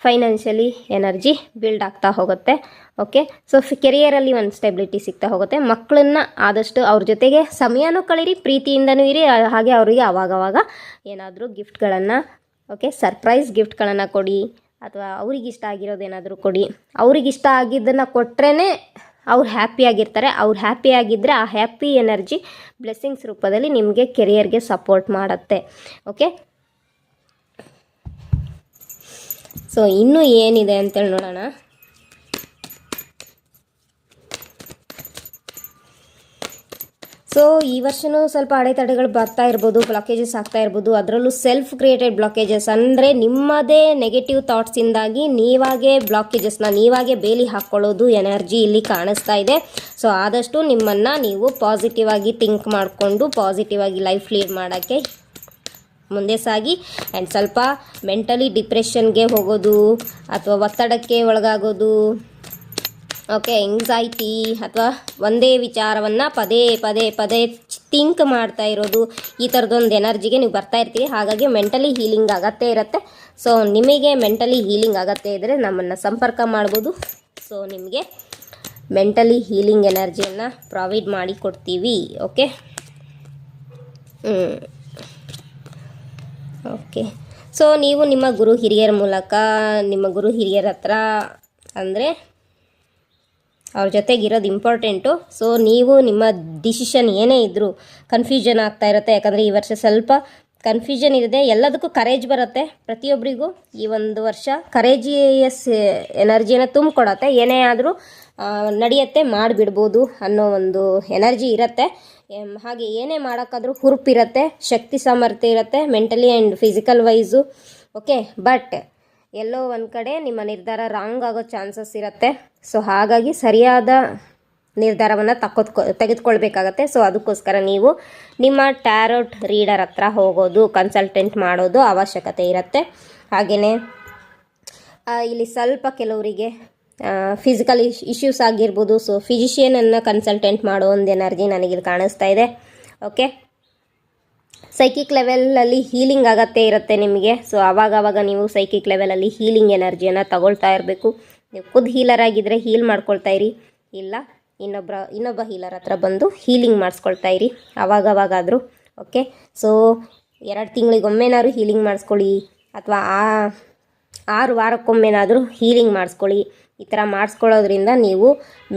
[SPEAKER 1] ಫೈನಾನ್ಷಿಯಲಿ ಎನರ್ಜಿ ಬಿಲ್ಡ್ ಆಗ್ತಾ ಹೋಗುತ್ತೆ. ಓಕೆ, ಸೊ ಕೆರಿಯರಲ್ಲಿ ಒಂದು ಸ್ಟೆಬಿಲಿಟಿ ಸಿಗ್ತಾ ಹೋಗುತ್ತೆ. ಮಕ್ಕಳನ್ನ ಆದಷ್ಟು ಅವ್ರ ಜೊತೆಗೆ ಸಮಯನೂ ಕಳೀರಿ, ಪ್ರೀತಿಯಿಂದನೂ ಇರಿ. ಹಾಗೆ ಅವರಿಗೆ ಆವಾಗವಾಗ ಏನಾದರೂ ಗಿಫ್ಟ್ಗಳನ್ನು, ಓಕೆ, ಸರ್ಪ್ರೈಸ್ ಗಿಫ್ಟ್ಗಳನ್ನು ಕೊಡಿ, ಅಥವಾ ಅವ್ರಿಗಿಷ್ಟ ಆಗಿರೋದೇನಾದರೂ ಕೊಡಿ. ಅವ್ರಿಗಿಷ್ಟ ಆಗಿದ್ದನ್ನು ಕೊಟ್ರೇ ಅವ್ರು ಹ್ಯಾಪಿಯಾಗಿರ್ತಾರೆ. ಅವ್ರು ಹ್ಯಾಪಿಯಾಗಿದ್ದರೆ ಆ ಹ್ಯಾಪಿ ಎನರ್ಜಿ ಬ್ಲೆಸ್ಸಿಂಗ್ಸ್ ರೂಪದಲ್ಲಿ ನಿಮಗೆ ಕೆರಿಯರ್ಗೆ ಸಪೋರ್ಟ್ ಮಾಡುತ್ತೆ. ಓಕೆ, ಸೊ ಇನ್ನೂ ಏನಿದೆ ಅಂತೇಳಿ ನೋಡೋಣ. ಸೊ ಈ ವರ್ಷವೂ ಸ್ವಲ್ಪ ಅಡೆತಡೆಗಳು ಬರ್ತಾ ಇರ್ಬೋದು, ಬ್ಲಾಕೇಜಸ್ ಆಗ್ತಾ ಇರ್ಬೋದು. ಅದರಲ್ಲೂ ಸೆಲ್ಫ್ ಕ್ರಿಯೇಟೆಡ್ ಬ್ಲಾಕೇಜಸ್ ಅಂದರೆ ನಿಮ್ಮದೇ ನೆಗೆಟಿವ್ ಥಾಟ್ಸಿಂದಾಗಿ ನೀವಾಗೇ ಬೇಲಿ ಹಾಕ್ಕೊಳ್ಳೋದು ಎನರ್ಜಿ ಇಲ್ಲಿ ಕಾಣಿಸ್ತಾ ಇದೆ. ಸೊ ಆದಷ್ಟು ನಿಮ್ಮನ್ನು ನೀವು ಪಾಸಿಟಿವ್ ಆಗಿ ಥಿಂಕ್ ಮಾಡಿಕೊಂಡು ಪಾಸಿಟಿವ್ ಆಗಿ ಲೈಫ್ ಲೀಡ್ ಮಾಡೋಕ್ಕೆ ಮುಂದೆ ಸಾಗಿ. ಆ್ಯಂಡ್ ಸ್ವಲ್ಪ ಮೆಂಟಲಿ ಡಿಪ್ರೆಷನ್ಗೆ ಹೋಗೋದು ಅಥವಾ ಒತ್ತಡಕ್ಕೆ ಒಳಗಾಗೋದು, ಓಕೆ, ಎಂಗ್ಸೈಟಿ ಅಥವಾ ಒಂದೇ ವಿಚಾರವನ್ನು ಪದೇ ಪದೇ ಪದೇ ಥಿಂಕ್ ಮಾಡ್ತಾ ಇರೋದು, ಈ ಥರದೊಂದು ಎನರ್ಜಿಗೆ ನೀವು ಬರ್ತಾ ಇರ್ತೀವಿ. ಹಾಗಾಗಿ ಮೆಂಟಲಿ ಹೀಲಿಂಗ್ ಆಗತ್ತೇ ಇರುತ್ತೆ. ಸೊ ನಿಮಗೆ ಮೆಂಟಲಿ ಹೀಲಿಂಗ್ ಆಗತ್ತೇ ಇದ್ದರೆ ನಮ್ಮನ್ನು ಸಂಪರ್ಕ ಮಾಡ್ಬೋದು. ಸೊ ನಿಮಗೆ ಮೆಂಟಲಿ ಹೀಲಿಂಗ್ ಎನರ್ಜಿಯನ್ನು ಪ್ರೊವೈಡ್ ಮಾಡಿ ಕೊಡ್ತೀವಿ. ಓಕೆ, ಓಕೆ, ಸೊ ನೀವು ನಿಮ್ಮ ಗುರು ಹಿರಿಯರ ಮೂಲಕ, ನಿಮ್ಮ ಗುರು ಹಿರಿಯರ ಹತ್ರ ಅಂದರೆ ಅವ್ರ ಜೊತೆಗಿರೋದು ಇಂಪಾರ್ಟೆಂಟು. ಸೊ ನೀವು ನಿಮ್ಮ ಡಿಸಿಷನ್ ಏನೇ ಇದ್ದರೂ ಕನ್ಫ್ಯೂಷನ್ ಆಗ್ತಾ ಇರುತ್ತೆ. ಯಾಕಂದರೆ ಈ ವರ್ಷ ಸ್ವಲ್ಪ ಕನ್ಫ್ಯೂಷನ್ ಇದೆ. ಎಲ್ಲದಕ್ಕೂ ಕರೇಜ್ ಬರುತ್ತೆ. ಪ್ರತಿಯೊಬ್ಬರಿಗೂ ಈ ಒಂದು ವರ್ಷ ಕರೇಜಿಯಸ್ ಎನರ್ಜಿಯನ್ನು ತುಂಬಿಕೊಡತ್ತೆ. ಏನೇ ಆದರೂ ನಡೆಯುತ್ತೆ, ಮಾಡಿಬಿಡ್ಬೋದು ಅನ್ನೋ ಒಂದು ಎನರ್ಜಿ ಇರುತ್ತೆ. ಹಾಗೆ ಏನೇ ಮಾಡೋಕ್ಕಾದ್ರೂ ಹುರುಪಿರುತ್ತೆ, ಶಕ್ತಿ ಸಾಮರ್ಥ್ಯ ಇರುತ್ತೆ, mentally and physical wise. Okay, but ಎಲ್ಲೋ ಒಂದು ಕಡೆ ನಿಮ್ಮ ನಿರ್ಧಾರ ರಾಂಗ್ ಆಗೋ ಚಾನ್ಸಸ್ ಇರುತ್ತೆ. ಸೊ ಹಾಗಾಗಿ ಸರಿಯಾದ ನಿರ್ಧಾರವನ್ನು ತೆಗೆದುಕೊಳ್ಬೇಕಾಗತ್ತೆ. ಸೊ ಅದಕ್ಕೋಸ್ಕರ ನೀವು ನಿಮ್ಮ ಟ್ಯಾರೋಟ್ ರೀಡರ್ ಹತ್ರ ಹೋಗೋದು, ಕನ್ಸಲ್ಟೆಂಟ್ ಮಾಡೋದು ಅವಶ್ಯಕತೆ ಇರುತ್ತೆ. ಹಾಗೆಯೇ ಇಲ್ಲಿ ಸ್ವಲ್ಪ ಕೆಲವರಿಗೆ ಫಿಸಿಕಲ್ ಇಶ್ಯೂಸ್ ಆಗಿರ್ಬೋದು. ಸೊ ಫಿಸಿಷಿಯನನ್ನು ಕನ್ಸಲ್ಟೆಂಟ್ ಮಾಡೋ ಒಂದು ಎನರ್ಜಿ ನನಗಿಲ್ಲಿ ಕಾಣಿಸ್ತಾ ಇದೆ. ಓಕೆ, ಸೈಕಿಕ್ ಲೆವೆಲಲ್ಲಿ ಹೀಲಿಂಗ್ ಆಗತ್ತೇ ಇರುತ್ತೆ ನಿಮಗೆ. ಸೊ ಆವಾಗವಾಗ ನೀವು ಸೈಕಿಕ್ ಲೆವೆಲಲ್ಲಿ ಹೀಲಿಂಗ್ ಎನರ್ಜಿಯನ್ನು ತಗೊಳ್ತಾ ಇರಬೇಕು. ನೀವು ಖುದ್ದು ಹೀಲರ್ ಆಗಿದ್ದರೆ ಹೀಲ್ ಮಾಡ್ಕೊಳ್ತಾ ಇರಿ, ಇಲ್ಲ ಇನ್ನೊಬ್ಬ ಹೀಲರ್ ಹತ್ರ ಬಂದು ಹೀಲಿಂಗ್ ಮಾಡಿಸ್ಕೊಳ್ತಾ ಇರಿ ಆವಾಗವಾಗಾದರೂ. ಓಕೆ, ಸೊ 2 ತಿಂಗಳಿಗೊಮ್ಮೆನಾದ್ರು ಹೀಲಿಂಗ್ ಮಾಡಿಸ್ಕೊಳ್ಳಿ, ಅಥವಾ 6 ವಾರಕ್ಕೊಮ್ಮೆನಾದರೂ ಹೀಲಿಂಗ್ ಮಾಡಿಸ್ಕೊಳ್ಳಿ. ಈ ಥರ ಮಾಡಿಸ್ಕೊಳ್ಳೋದ್ರಿಂದ ನೀವು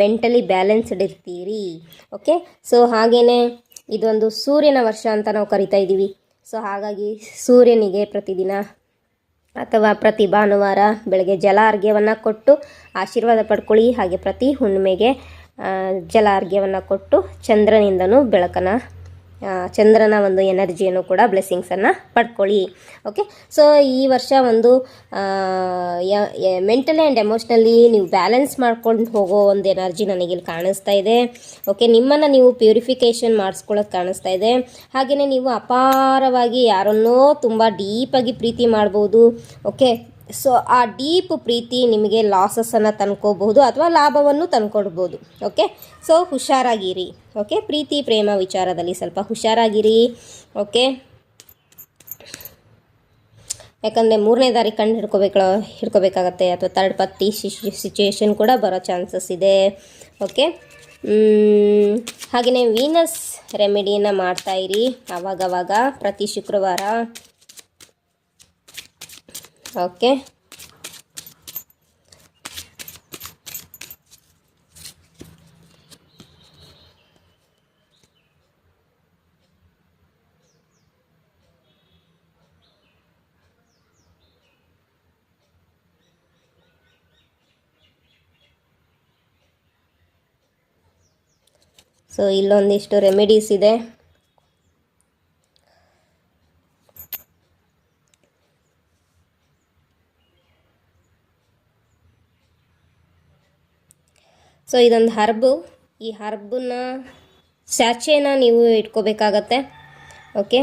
[SPEAKER 1] ಮೆಂಟಲಿ ಬ್ಯಾಲೆನ್ಸ್ಡ್ ಇರ್ತೀರಿ. ಓಕೆ, ಸೊ ಹಾಗೆಯೇ ಇದೊಂದು ಸೂರ್ಯನ ವರ್ಷ ಅಂತ ನಾವು ಕರಿತಾ ಇದ್ದೀವಿ. ಸೊ ಹಾಗಾಗಿ ಸೂರ್ಯನಿಗೆ ಪ್ರತಿದಿನ ಅಥವಾ ಪ್ರತಿ ಭಾನುವಾರ ಬೆಳಗ್ಗೆ ಜಲ ಅರ್ಘ್ಯವನ್ನು ಕೊಟ್ಟು ಆಶೀರ್ವಾದ ಪಡ್ಕೊಳ್ಳಿ. ಹಾಗೆ ಪ್ರತಿ ಹುಣ್ಣಿಮೆಗೆ ಜಲ ಅರ್ಘ್ಯವನ್ನು ಕೊಟ್ಟು ಚಂದ್ರನ ಒಂದು ಎನರ್ಜಿಯನ್ನು ಕೂಡ ಬ್ಲೆಸ್ಸಿಂಗ್ಸನ್ನು ಪಡ್ಕೊಳ್ಳಿ. ಓಕೆ, ಸೊ ಈ ವರ್ಷ ಒಂದು ಮೆಂಟಲಿ ಆ್ಯಂಡ್ ಎಮೋಷ್ನಲಿ ನೀವು ಬ್ಯಾಲೆನ್ಸ್ ಮಾಡ್ಕೊಂಡು ಹೋಗೋ ಒಂದು ಎನರ್ಜಿ ನನಗಿಲ್ಲಿ ಕಾಣಿಸ್ತಾ ಇದೆ. ಓಕೆ, ನಿಮ್ಮನ್ನು ನೀವು ಪ್ಯೂರಿಫಿಕೇಷನ್ ಮಾಡಿಸ್ಕೊಳ್ಳೋದು ಕಾಣಿಸ್ತಾ ಇದೆ. ಹಾಗೆಯೇ ನೀವು ಅಪಾರವಾಗಿ ಯಾರನ್ನೋ ತುಂಬ ಡೀಪಾಗಿ ಪ್ರೀತಿ ಮಾಡ್ಬೋದು. ಓಕೆ, ಸೊ ಆ ಡೀಪ್ ಪ್ರೀತಿ ನಿಮಗೆ ಲಾಸಸ್ಸನ್ನು ತಂದ್ಕೋಬಹುದು ಅಥವಾ ಲಾಭವನ್ನು ತಂದ್ಕೊಡ್ಬೋದು. ಓಕೆ, ಸೊ ಹುಷಾರಾಗಿರಿ. ಓಕೆ, ಪ್ರೀತಿ ಪ್ರೇಮ ವಿಚಾರದಲ್ಲಿ ಸ್ವಲ್ಪ ಹುಷಾರಾಗಿರಿ. ಓಕೆ, ಯಾಕಂದರೆ 3ನೇ ದಾರಿ ಕಂಡು ಹಿಡ್ಕೋಬೇಕಾಗತ್ತೆ, ಅಥವಾ ಥರ್ಡ್ ಪಾರ್ಟಿ ಸಿಚುಯೇಷನ್ ಕೂಡ ಬರೋ ಚಾನ್ಸಸ್ ಇದೆ. ಓಕೆ, ಹಾಗೆಯೇ ವೀನಸ್ ರೆಮಿಡಿಯನ್ನು ಮಾಡ್ತಾಯಿರಿ ಆವಾಗವಾಗ ಪ್ರತಿ ಶುಕ್ರವಾರ. ಓಕೆ, ಸೊ ಇಲ್ಲೊಂದಿಷ್ಟು ರೆಮಿಡೀಸ್ ಇದೆ. ಸೊ ಇದೊಂದು ಹರ್ಬು. ಈ ಹರ್ಬನ್ನ ಸ್ಯಾಚೆನ ನೀವು ಇಟ್ಕೋಬೇಕಾಗತ್ತೆ. ಓಕೆ,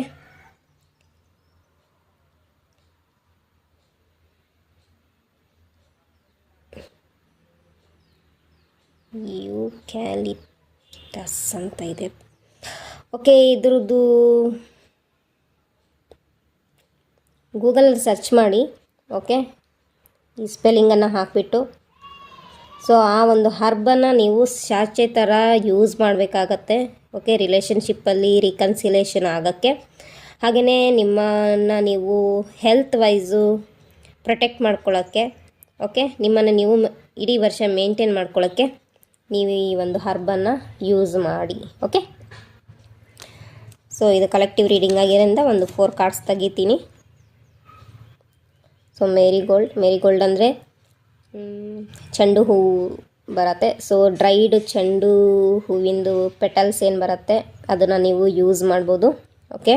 [SPEAKER 1] ಯೂಕ್ಯಾಲಿಪ್ಟಸ್ ಅಂತ ಇದೆ. ಓಕೆ, ಇದ್ರದ್ದು ಗೂಗಲಲ್ಲಿ ಸರ್ಚ್ ಮಾಡಿ. ಓಕೆ, ಈ ಸ್ಪೆಲ್ಲಿಂಗನ್ನು ಹಾಕಿಬಿಟ್ಟು ಸೊ ಆ ಒಂದು ಹರ್ಬನ್ನು ನೀವು ಸ್ಯಾಚೆ ಥರ ಯೂಸ್ ಮಾಡಬೇಕಾಗತ್ತೆ. ಓಕೆ, ರಿಲೇಷನ್ಶಿಪ್ಪಲ್ಲಿ ರಿಕನ್ಸಿಲೇಷನ್ ಆಗೋಕ್ಕೆ, ಹಾಗೆಯೇ ನಿಮ್ಮನ್ನು ನೀವು ಹೆಲ್ತ್ ವೈಸು ಪ್ರೊಟೆಕ್ಟ್ ಮಾಡ್ಕೊಳ್ಳೋಕ್ಕೆ, ಓಕೆ, ನಿಮ್ಮನ್ನು ನೀವು ಇಡೀ ವರ್ಷ ಮೇಂಟೈನ್ ಮಾಡ್ಕೊಳ್ಳೋಕ್ಕೆ ನೀವು ಈ ಒಂದು ಹರ್ಬನ್ನು ಯೂಸ್ ಮಾಡಿ. ಓಕೆ, ಸೊ ಇದು ಕಲೆಕ್ಟಿವ್ ರೀಡಿಂಗ್ ಆಗಿರೋದ್ರಿಂದ ಒಂದು 4 ಕಾರ್ಡ್ಸ್ ತೆಗಿತೀನಿ. ಸೊ ಮೇರಿಗೋಲ್ಡ್ ಅಂದರೆ ಚೆಂಡು ಹೂವು ಬರುತ್ತೆ. ಸೊ ಡ್ರೈಡ್ ಚೆಂಡು ಹೂವಿಂದು ಪೆಟಲ್ಸ್ ಏನು ಬರುತ್ತೆ ಅದನ್ನು ನೀವು ಯೂಸ್ ಮಾಡ್ಬೋದು. ಓಕೆ,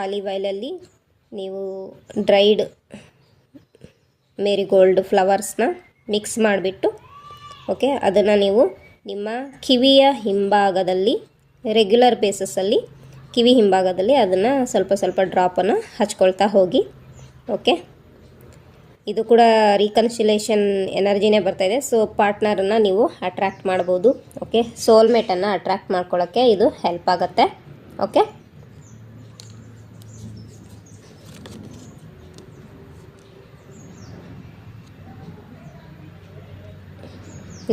[SPEAKER 1] ಆಲಿವ್ ಆಯಿಲಲ್ಲಿ ನೀವು ಡ್ರೈಡ್ ಮೇರಿಗೋಲ್ಡ್ ಫ್ಲವರ್ಸ್ನ ಮಿಕ್ಸ್ ಮಾಡಿಬಿಟ್ಟು, ಓಕೆ, ಅದನ್ನು ನೀವು ನಿಮ್ಮ ಕಿವಿಯ ಹಿಂಭಾಗದಲ್ಲಿ ರೆಗ್ಯುಲರ್ ಬೇಸಸ್ಸಲ್ಲಿ ಕಿವಿ ಹಿಂಭಾಗದಲ್ಲಿ ಅದನ್ನು ಸ್ವಲ್ಪ ಡ್ರಾಪನ್ನು ಹಚ್ಕೊಳ್ತಾ ಹೋಗಿ. ಓಕೆ, ಇದು ಕೂಡ ರೀಕನ್ಸಿಲೇಷನ್ ಎನರ್ಜಿನೇ ಬರ್ತಾಯಿದೆ. ಸೊ ಪಾರ್ಟ್ನರನ್ನು ನೀವು ಅಟ್ರ್ಯಾಕ್ಟ್ ಮಾಡ್ಬೋದು. ಓಕೆ, ಸೋಲ್ಮೇಟನ್ನು ಅಟ್ರ್ಯಾಕ್ಟ್ ಮಾಡ್ಕೊಳ್ಳೋಕ್ಕೆ ಇದು ಹೆಲ್ಪ್ ಆಗುತ್ತೆ. ಓಕೆ,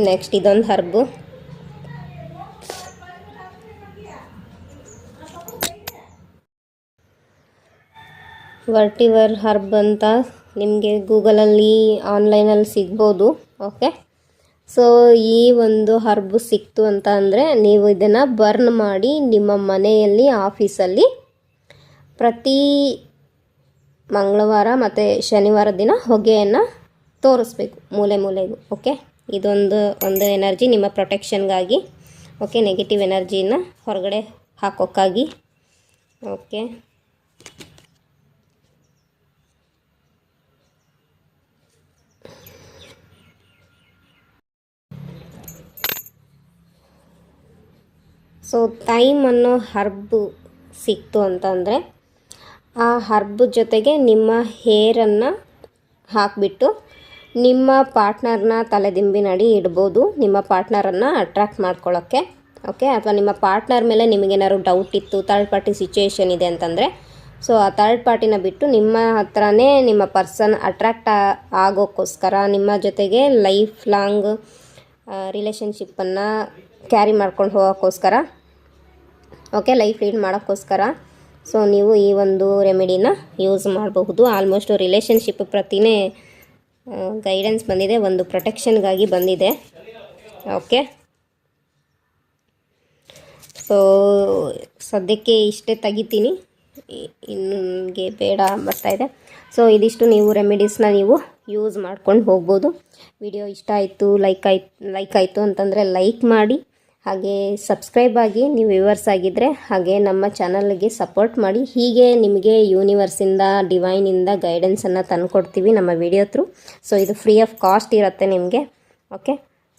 [SPEAKER 1] ನೆಕ್ಸ್ಟ್ ಇದೊಂದು ಹರ್ಬು. ವರ್ಟಿವರ್ ಹರ್ಬ್ ಅಂತ ನಿಮಗೆ ಗೂಗಲಲ್ಲಿ ಆನ್ಲೈನಲ್ಲಿ ಸಿಗ್ಬೋದು. ಓಕೆ, ಸೊ ಈ ಒಂದು ಹರ್ಬು ಸಿಕ್ತು ಅಂತ ಅಂದರೆ ನೀವು ಇದನ್ನು ಬರ್ನ್ ಮಾಡಿ ನಿಮ್ಮ ಮನೆಯಲ್ಲಿ, ಆಫೀಸಲ್ಲಿ ಪ್ರತಿ ಮಂಗಳವಾರ ಮತ್ತು ಶನಿವಾರ ದಿನ ಹೊಗೆಯನ್ನು ತೋರಿಸ್ಬೇಕು ಮೂಲೆಗೂ. ಓಕೆ, ಇದೊಂದು ಎನರ್ಜಿ ನಿಮ್ಮ ಪ್ರೊಟೆಕ್ಷನ್ಗಾಗಿ. ಓಕೆ, ನೆಗೆಟಿವ್ ಎನರ್ಜಿನ ಹೊರಗಡೆ ಹಾಕೋಕ್ಕಾಗಿ. ಓಕೆ, ಸೊ ಥೈಮ್ ಅನ್ನೋ ಹರ್ಬು ಸಿಕ್ತು ಅಂತಂದರೆ ಆ ಹರ್ಬ್ ಜೊತೆಗೆ ನಿಮ್ಮ ಹೇರನ್ನು ಹಾಕಿಬಿಟ್ಟು ನಿಮ್ಮ ಪಾರ್ಟ್ನರ್ನ ತಲೆದಿಂಬಿನಡಿ ಇಡ್ಬೋದು, ನಿಮ್ಮ ಪಾರ್ಟ್ನರನ್ನು ಅಟ್ರ್ಯಾಕ್ಟ್ ಮಾಡ್ಕೊಳ್ಳೋಕ್ಕೆ. ಓಕೆ, ಅಥವಾ ನಿಮ್ಮ ಪಾರ್ಟ್ನರ್ ಮೇಲೆ ನಿಮಗೇನಾದ್ರು ಡೌಟ್ ಇತ್ತು, ಥರ್ಡ್ ಪಾರ್ಟಿ ಸಿಚುವೇಶನ್ ಇದೆ ಅಂತಂದರೆ, ಸೊ ಆ ಥರ್ಡ್ ಪಾರ್ಟಿನ ಬಿಟ್ಟು ನಿಮ್ಮ ಹತ್ರನೇ ನಿಮ್ಮ ಪರ್ಸನ್ ಅಟ್ರ್ಯಾಕ್ಟ್ ಆಗೋಕ್ಕೋಸ್ಕರ, ನಿಮ್ಮ ಜೊತೆಗೆ ಲೈಫ್ ಲಾಂಗ್ ರಿಲೇಷನ್ಶಿಪ್ಪನ್ನು ಕ್ಯಾರಿ ಮಾಡ್ಕೊಂಡು ಹೋಗೋಕ್ಕೋಸ್ಕರ, ಓಕೆ, ಲೈಫ್ ಲೀಡ್ ಮಾಡೋಕ್ಕೋಸ್ಕರ ಸೊ ನೀವು ಈ ಒಂದು ರೆಮಿಡಿನ ಯೂಸ್ ಮಾಡಬಹುದು. ಆಲ್ಮೋಸ್ಟ್ ರಿಲೇಷನ್ಶಿಪ್ ಪ್ರತಿನೇ ಗೈಡೆನ್ಸ್ ಬಂದಿದೆ, ಒಂದು ಪ್ರೊಟೆಕ್ಷನ್ಗಾಗಿ ಬಂದಿದೆ. ಓಕೆ, ಸೊ ಸದ್ಯಕ್ಕೆ ಇಷ್ಟೇ ತೆಗಿತೀನಿ, ಇನ್ನೊಂಗೆ ಬೇಡ ಬರ್ತಾಯಿದೆ. ಸೊ ಇದಿಷ್ಟು ನೀವು ರೆಮಿಡೀಸ್ನ ನೀವು ಯೂಸ್ ಮಾಡ್ಕೊಂಡು ಹೋಗ್ಬೋದು. ವಿಡಿಯೋ ಇಷ್ಟ ಆಯಿತು, ಲೈಕ್ ಆಯಿತು ಅಂತಂದರೆ ಲೈಕ್ ಮಾಡಿ, ಹಾಗೆ ಸಬ್ಸ್ಕ್ರೈಬ್ ಆಗಿ ನೀವು ವ್ಯೂವರ್ಸ್ ಆಗಿದ್ದರೆ, ಹಾಗೆ ನಮ್ಮ ಚಾನಲ್ಗೆ ಸಪೋರ್ಟ್ ಮಾಡಿ. ಹೀಗೆ ನಿಮಗೆ ಯೂನಿವರ್ಸಿಂದ, ಡಿವೈನಿಂದ ಗೈಡೆನ್ಸನ್ನು ತಂದುಕೊಡ್ತೀವಿ ನಮ್ಮ ವಿಡಿಯೋ ಥ್ರೂ. ಸೊ ಇದು ಫ್ರೀ ಆಫ್ ಕಾಸ್ಟ್ ಇರುತ್ತೆ ನಿಮಗೆ. ಓಕೆ,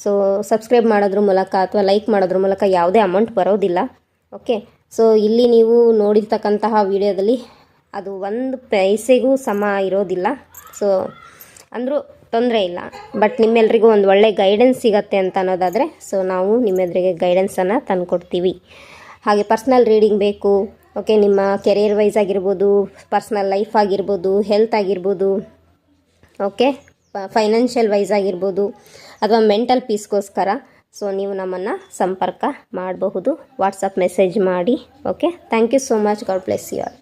[SPEAKER 1] ಸೊ ಸಬ್ಸ್ಕ್ರೈಬ್ ಮಾಡೋದ್ರ ಮೂಲಕ ಅಥವಾ ಲೈಕ್ ಮಾಡೋದ್ರ ಮೂಲಕ ಯಾವುದೇ ಅಮೌಂಟ್ ಬರೋದಿಲ್ಲ. ಓಕೆ, ಸೊ ಇಲ್ಲಿ ನೀವು ನೋಡಿರ್ತಕ್ಕಂತಹ ವಿಡಿಯೋದಲ್ಲಿ ಅದು ಒಂದು ಪೈಸೆಗೂ ಸಮ ಇರೋದಿಲ್ಲ. ಸೊ ಅಂದರೂ ತೊಂದರೆ ಇಲ್ಲ, ಬಟ್ ನಿಮ್ಮೆಲ್ರಿಗೂ ಒಂದು ಒಳ್ಳೆ ಗೈಡೆನ್ಸ್ ಸಿಗತ್ತೆ ಅಂತ ಅನ್ನೋದಾದರೆ ಸೊ ನಾವು ನಿಮ್ಮೆದುರಿಗೆ ಗೈಡೆನ್ಸನ್ನು ತಂದುಕೊಡ್ತೀವಿ. ಹಾಗೆ ಪರ್ಸ್ನಲ್ ರೀಡಿಂಗ್ ಬೇಕು, ಓಕೆ, ನಿಮ್ಮ ಕೆರಿಯರ್ ವೈಸ್ ಆಗಿರ್ಬೋದು, ಪರ್ಸ್ನಲ್ ಲೈಫ್ ಆಗಿರ್ಬೋದು, ಹೆಲ್ತ್ ಆಗಿರ್ಬೋದು, ಓಕೆ, ಫೈನಾನ್ಷಿಯಲ್ ವೈಸ್ ಆಗಿರ್ಬೋದು, ಅಥವಾ ಮೆಂಟಲ್ ಪೀಸ್ಗೋಸ್ಕರ ಸೊ ನೀವು ನಮ್ಮನ್ನು ಸಂಪರ್ಕ ಮಾಡಬಹುದು. ವಾಟ್ಸಪ್ ಮೆಸೇಜ್ ಮಾಡಿ. Okay, thank you so much. God bless you all.